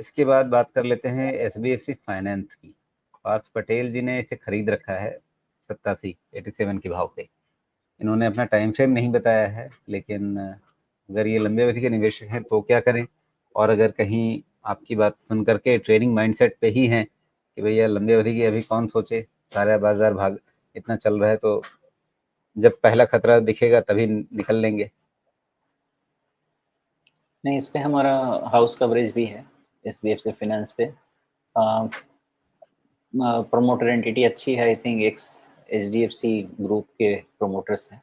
इसके बाद बात कर लेते हैं एचडीएफसी फाइनेंस की। पार्थ पटेल जी ने इसे खरीद रखा है 87 के भाव पे। इन्होंने अपना टाइम फ्रेम नहीं बताया है, लेकिन अगर ये लंबे अवधि के निवेशक हैं तो क्या करें, और अगर कहीं आपकी बात सुन करके ट्रेडिंग माइंडसेट पे ही हैं कि भैया लंबे अवधि की अभी कौन सोचे, सारा बाजार भाग इतना चल रहा है, तो जब पहला खतरा दिखेगा तभी निकल लेंगे। नहीं, इस पे हमारा हाउस कवरेज भी है एसबीएफसी फाइनेंस पे। प्रमोटर एंटिटी अच्छी है, I think x HDFC group के प्रमोटर्स हैं।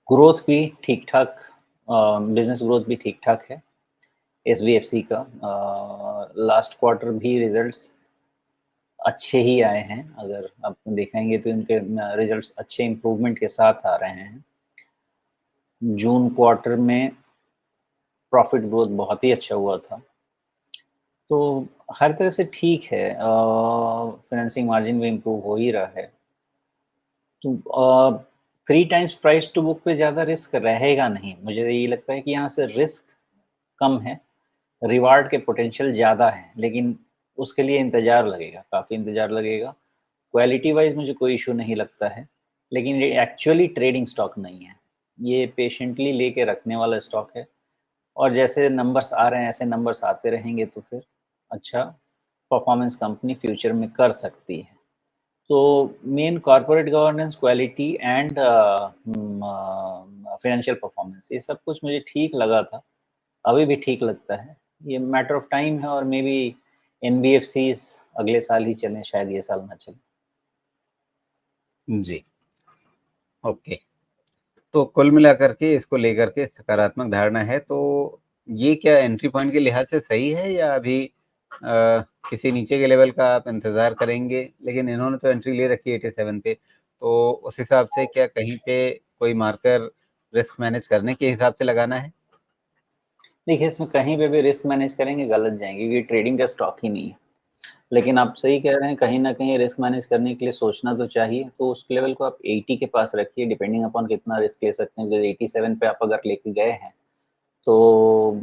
ग्रोथ भी ठीक ठाक, बिजनेस ग्रोथ भी ठीक ठाक है एसबीएफसी का। लास्ट क्वार्टर भी रिजल्ट्स अच्छे ही आए हैं, अगर आप देखेंगे तो इनके रिजल्ट्स अच्छे इम्प्रूवमेंट के साथ आ रहे हैं। जून क्वार्टर में प्रॉफिट ग्रोथ बहुत ही अच्छा हुआ था, तो हर तरफ से ठीक है। फाइनेंसिंग मार्जिन भी इम्प्रूव हो ही रहा है, तो 3 टाइम्स प्राइस टू बुक पे ज़्यादा रिस्क रहेगा नहीं। मुझे ये लगता है कि यहाँ से रिस्क कम है, रिवार्ड के पोटेंशियल ज़्यादा है, लेकिन उसके लिए इंतज़ार लगेगा, काफ़ी इंतज़ार लगेगा। क्वालिटी वाइज मुझे कोई इशू नहीं लगता है, लेकिन ये एक्चुअली ट्रेडिंग स्टॉक नहीं है, ये पेशेंटली लेके रखने वाला स्टॉक है। और जैसे नंबर्स आ रहे हैं ऐसे नंबर्स आते रहेंगे तो फिर अच्छा परफॉर्मेंस कंपनी फ्यूचर में कर सकती है। तो main corporate governance, quality and financial performance, ये सब कुछ मुझे ठीक लगा था, अभी भी ठीक लगता है। ये मैटर ऑफ टाइम है, और मे बी एनबीएफसीज अगले साल ही चलें, शायद ये साल ना चले। जी, ओके। तो कुल मिलाकर के इसको लेकर के सकारात्मक धारणा है। तो ये क्या एंट्री पॉइंट के लिहाज से सही है, या अभी किसी नीचे के लेवल का आप इंतजार करेंगे? लेकिन इन्होंने तो एंट्री ले रखी है 87 पे, तो उस हिसाब से क्या कहीं पे कोई मार्कर रिस्क मैनेज करने के हिसाब से लगाना है? देखिए, इसमें कहीं पे भी रिस्क मैनेज करेंगे गलत जाएंगे, क्योंकि ट्रेडिंग का स्टॉक ही नहीं है। लेकिन आप सही कह रहे हैं, कहीं न कहीं रिस्क मैनेज करने के लिए सोचना तो चाहिए, तो उस लेवल को आप 80 के पास रखिए, डिपेंडिंग अपॉन कितना रिस्क ले सकते हैं। जैसे 87 पे आप अगर लेके गए हैं, तो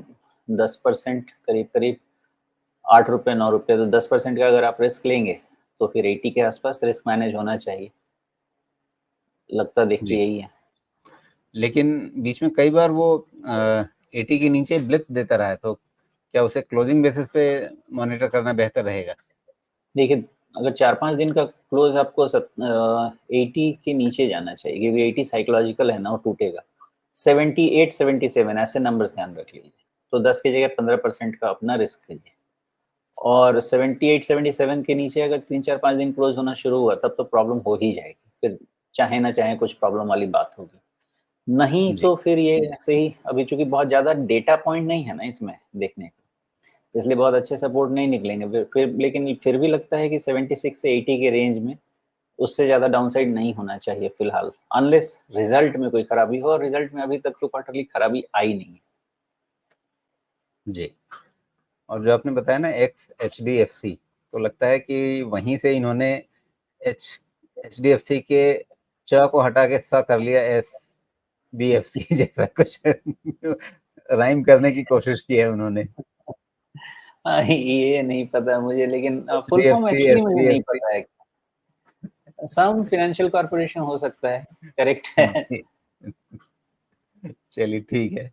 10% करीब-करीब ₹8 ₹9, तो 10% का अगर आप रिस्क लेंगे, तो फिर 80 के आसपास रिस्क मैनेज होना चाहिए। लगता देख के जी, यही है। लेकिन बीच में कई बार वो 80 के नीचे ब्लिप देता रहा है, तो क्या उसे क्लोजिंग बेसिस पे मॉनिटर करना बेहतर रहेगा? देखिए, अगर 4-5 दिन का क्लोज़ आपको 80 के नीचे जाना चाहिए, क्योंकि 80 साइकोलॉजिकल है ना, वो टूटेगा। 78, 77 ऐसे नंबर्स ध्यान रख लीजिए। तो 10 की जगह 15% का अपना रिस्क लीजिए। और 78, 77 के नीचे अगर 3-4-5 दिन क्लोज़ होना शुरू हुआ, तब तो प्रॉब्लम हो ही जाएगी। फिर चाहे ना चाहे कुछ प्रॉब्लम वाली बात होगी। नहीं जी, तो फिर ये ऐसे ही, अभी चूँकि बहुत ज़्यादा डेटा पॉइंट नहीं है ना इसमें देखने को, इसलिए बहुत अच्छे सपोर्ट नहीं निकलेंगे। फिर लेकिन फिर भी लगता है कि 76 से 80 के रेंज में, उससे ज़्यादा डाउनसाइड नहीं होना चाहिए फिलहाल, अनलेस रिजल्ट में कोई खराबी हो, और रिजल्ट में अभी तक तो क्वार्टरली खराबी आई नहीं है। जी। और जो आपने बताया ना एक्स एचडीएफसी, तो लगता है कि वहीं से इन्होंने एच एचडीएफसी के च को हटा के स कर लिया, एस बी एफ सी जैसा कुछ राइम करने की कोशिश की है उन्होंने। ये नहीं पता मुझे, लेकिन H full D F form C actually S मुझे बी एफ नहीं सी पता है। सम फाइनेंशियल कॉर्पोरेशन हो सकता है, करेक्ट है। जी, चलिए ठीक है।